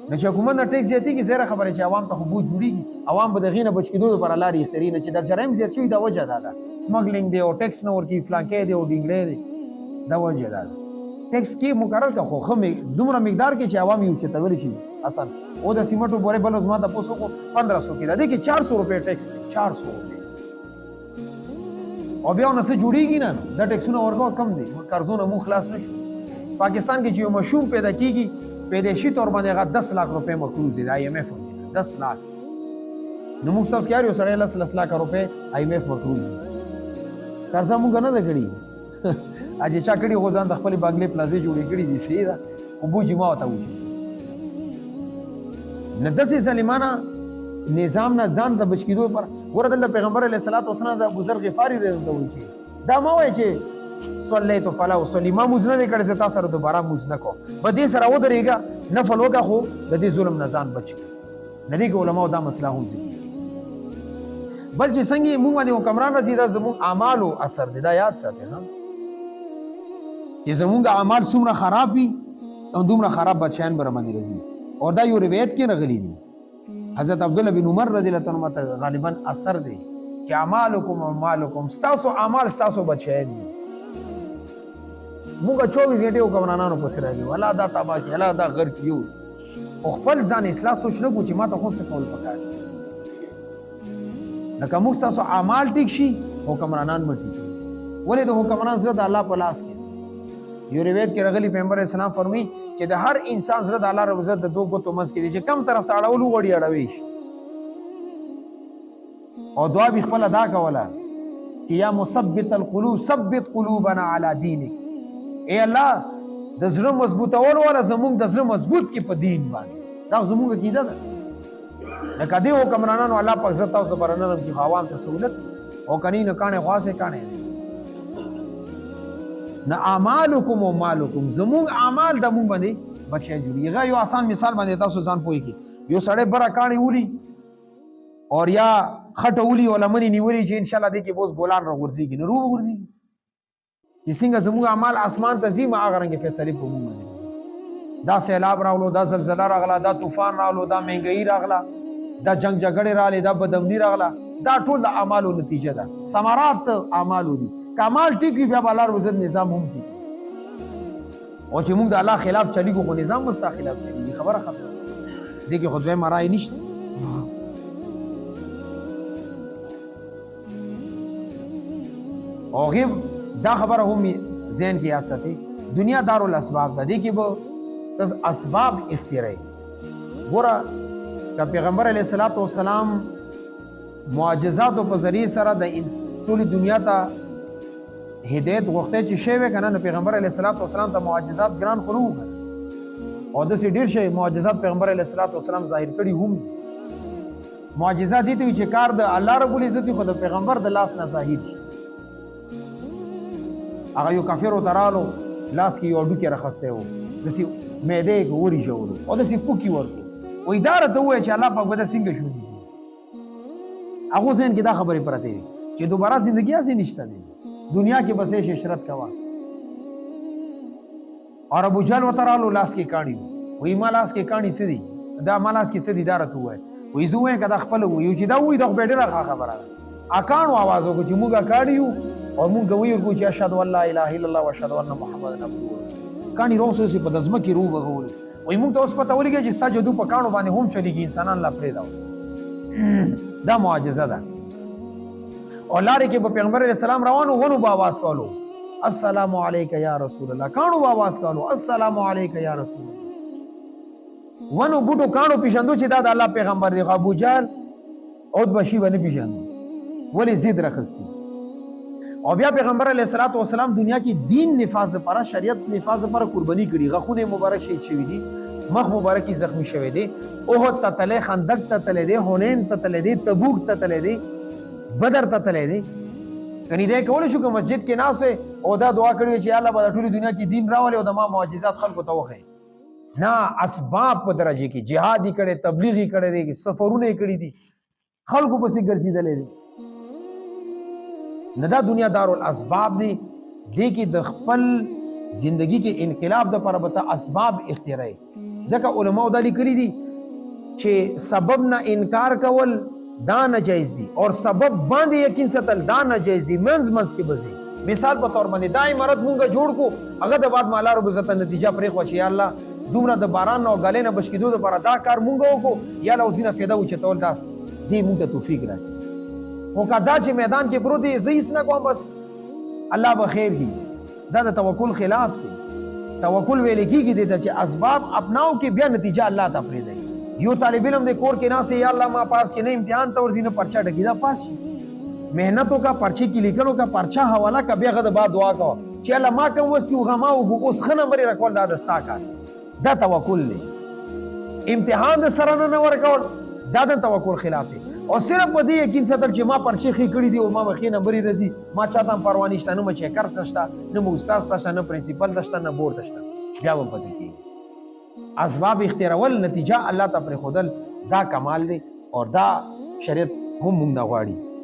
نو چې حکومت نه ټیکس زیاتېږي زیره خبره چې عوام ته خو بوج جوړېږي عوام به د هغې نه بچ کېدو دپاره لارې اختري نه چې دا جرایم زیات شوي دا وجه دا ده سمګلینګ دی او ټیکس نه ورکوي فلانکی دی او ډینګلی دی دا وجه دا ده ټیکس کې مقرر کړه خو ښه دومره مقدار کې چې عوام یې اوچتولی شي اصل او د سیمټو بورې بل ورځ ما تپوس وکړو 1500 کې دا دی کې 400 روپۍ ټیکس دی 400 روپۍ او بیا ونه څه جوړېږي نه دا ټیکسونه ورکوه کم دی قرضونه مونږ خلاص نه شو پاکستان کې چې یو مشوم پیدا کېږي پیدایشي طور باندې هغه 10 لاک روپۍ مقروض دی د آی ایم ایف 10 لاک نو موږ تاسو کې هر یو سړی 10 لاک روپۍ آی ایم ایف مقروض دی قرضه مونږ نه ده کړې اجي چا کړي خو ځان د خپلې بنګلې پلازې جوړې کړي دي صحیح ده خو بوج یې ما ورته وچي نه داسې ظالمانه نظام نه ځان د بچ کېدو لپاره ګوره دلته پیغمبر علیه الصلاة والسلام د ابوذر غفاري رضی الله عنه وایي دا مه وایه چې صلیت فلا اصلي ما مونځ نه دی کړی زه تا سره دوباره مونځ نه کوم په دې سره ودرېږه نفل وکړه خو د دې ظلم نه ځان بچ کړي نه دې کې علماو دا مسله هم ذکر بل چې څنګه مونږ باندې حکمران راځي دا زموږ اعمالو اثر دی دا یاد ساتئ ها چې زموږ اعمال څومره خراب وي او دومره خراب بادشاهان به راباندې راځي او دا یو روایت کې راغلی دی حضرت عبدالله بن عمر رضی الله عنه ته غالبا اثر دی چې اعمالکم اعمالکم ستاسو اعمال ستاسو بادشاهان دي موږ 24 غنټې حکمرانانو پسې راځو الله دا تبا کې الله دا غر کیو او خپل ځان اصلاح سوچ نه کو چې ما ته خو څه کول پکار لکه موږ تاسو اعمال ټیک شي حکمرانان مټي ولې د حکمران سره د الله په لاس کې یو روایت کې راغلی پیغمبر اسلام فرمایي چې د هر انسان سره د الله رب عزت د دوه ګوتو منځ کې دي چې کم طرف ته اړول وړي اړوي او دعا به خپل ادا کوله چې یا مثبت القلوب ثبت قلوبنا على دينك اے الله د زړه مضبوطول ولا زموږ د زړه مضبوط کې په دین باندې دا زموږ عقیده ده لکه دې حکمرانانو الله پاک عزت او زبرنه کې عوام ته سہولت او کني نه کانه خاصه کانه نه اعمالکم او مالکم زموږ اعمال د مونږ باندې بچي جوړیږي یو آسان مثال باندې تاسو ځان پوي کی یو سړی برا کانی ولي اور یا خټه ولي ولا منی نیولي چې ان شاء الله دې کې بوز ګولان را ورځيږي نه رو ورځيږي چې څنګه زموږ اعمال اسمان ته ځي ما هغه رنګ فیصله په مونږ باندې دا سیلاب راغلو دا زلزلہ راغلا دا طوفان راغلو دا مهنګي راغلا دا جنگ جګړه راغله دا بدمنی راغله دا ټول د اعمالو نتیجه ده ثمرات اعمالو دي کمال ټیک وي بیا الله رب عزت نظام هم ټیک او چې موږ د الله خلاف چلیږو خو نظام مستا خلاف چلیږي خبره خبره دې کې خدای مرای نشته او غیب دا خبره هم ذهن کې یاد دنیا دارالاسباب ده دې کې به تاسو اسباب اختیاري ګوره که پیغمبر علیه الصلاۃ والسلام معجزات په ذریعہ سره د ټول دنیا ته هدایت غوښته چې شی وي کنه پیغمبر علیه الصلاۃ والسلام ته معجزات ګران خلو او د سې ډیر شی معجزات پیغمبر علیه الصلاۃ والسلام ظاهر کړي هم معجزات دي چې کار د الله رب العزت خو د پیغمبر د لاس نه ظاهر شي هغه یو کافر وترالو لاس کې یو ډوکی راخسته وو د سې مېده ګوري جوړ او د سې پوکي ورته و اداره ته وای چې الله پاک به څنګه شو هغه ځین کې دا خبره پرته چې دوباره ژوندۍ اسې نشته دي دنیا کې بس شرط کوا اور ابو جهل وترالو لاس کې کاڼي وې ما لاس کې کاڼي سدي دا ما لاس کې سدي دارت وای وې زوې کدا خپل وې چې دا وې د بیډره خبره اکانو आवाज وکړي چې موږ کاڼیو او موږ وې ورکو چې اشهد ان لا اله الا الله واشهد ان محمد عبده ورسوله کاڼي روسو سي په دزمه کې روغ غول وې موږ ته اوس پته ولګي چې ستا جادو په کاڼو باندې هم چلیږي انسانان لا پرې دا معجزه ده او لارې کې په پیغمبر علیه السلام روانو ونو به आवाज کولو السلام علیک یا رسول الله کاڼو به आवाज کولو السلام علیک یا رسول الله ونو بوټو کاڼو پیژندو چې دا د الله پیغمبر دی ابو جهل او بشي باندې پیژندو ولی زید راخستی او بیا پیغمبر علیه الصلاۃ والسلام دنیا کې دین نفاذ لپاره شریعت نفاذ لپاره قربانی کړي غخونه مبارک شهید شوی دي مخ مبارکی زخمی شوی دي اوحد ته تله خندق ته تله دي حنین ته تله دي تبوک ته تله دي بدر ته تله دي کني دې کول شو چې مسجد کې ناس او دا دعا کړی چې الله په ټول دنیا کې دین راولي او د ما معجزات خلکو ته وخی نه اسباب په درجه کې جهادي کړي تبلیغي کړي دي سفرونه کړي دي خلکو پسې ګرځیدلې دي نه دا دنیا دارالاسباب دی دې کې د خپل زندگی کې انقلاب د پر بته اسباب اختیاري ځکه علماء دا لیکلي دي چې سبب نه انکار کول دا ناجایز دي او سبب باندې یقین ساتل دا ناجایز دي منځ کې بزي مثال په تور باندې دا عمارت مونږه جوړ کو هغه د بعد مالا رب عزت نتیجه پرې خو چې الله دومره د باران او غلې نه بچ کېدو لپاره دا کار مونږ وکړو یا له دینه فایده و چې تول داس دې مونږ ته توفیق راکړي او کدا چې میدان کې پروت دی زیس نه کوم بس الله به خیر کی دا د توکل خلاف دی توکل ویل کېږي د چې اسباب اپناو کې بیا نتیجه الله ته پرې دی یو طالب علم د کور کې ناسه یا الله ما پاس کې نه امتحان ته ورځي نه پرچا ډکی دا پاس شي مهنتوں کا پرچے کی لیکلو کا پرچا حواله کا بیا غد بعد دعا کو چې الله ما کوم وس کې غما او اوس خنه مری رکول دا دستا کار دا توکل دی امتحان د سره نه ورکول دا د توکل خلاف دی او صرف په دې یقین ساتل چې ما پرچې خې کړې دي او ما مخې نمبر راځي ما چاته پروا نشته نه مچ کار تشتا نه مو استاد تشتا نه پرنسپل تشتا نه بورډ تشتا بیا و پدې کې اسباب اختیارول نتیجه الله ته پر خودل دا کمال دی او دا شریعت هم موږ نه غواړي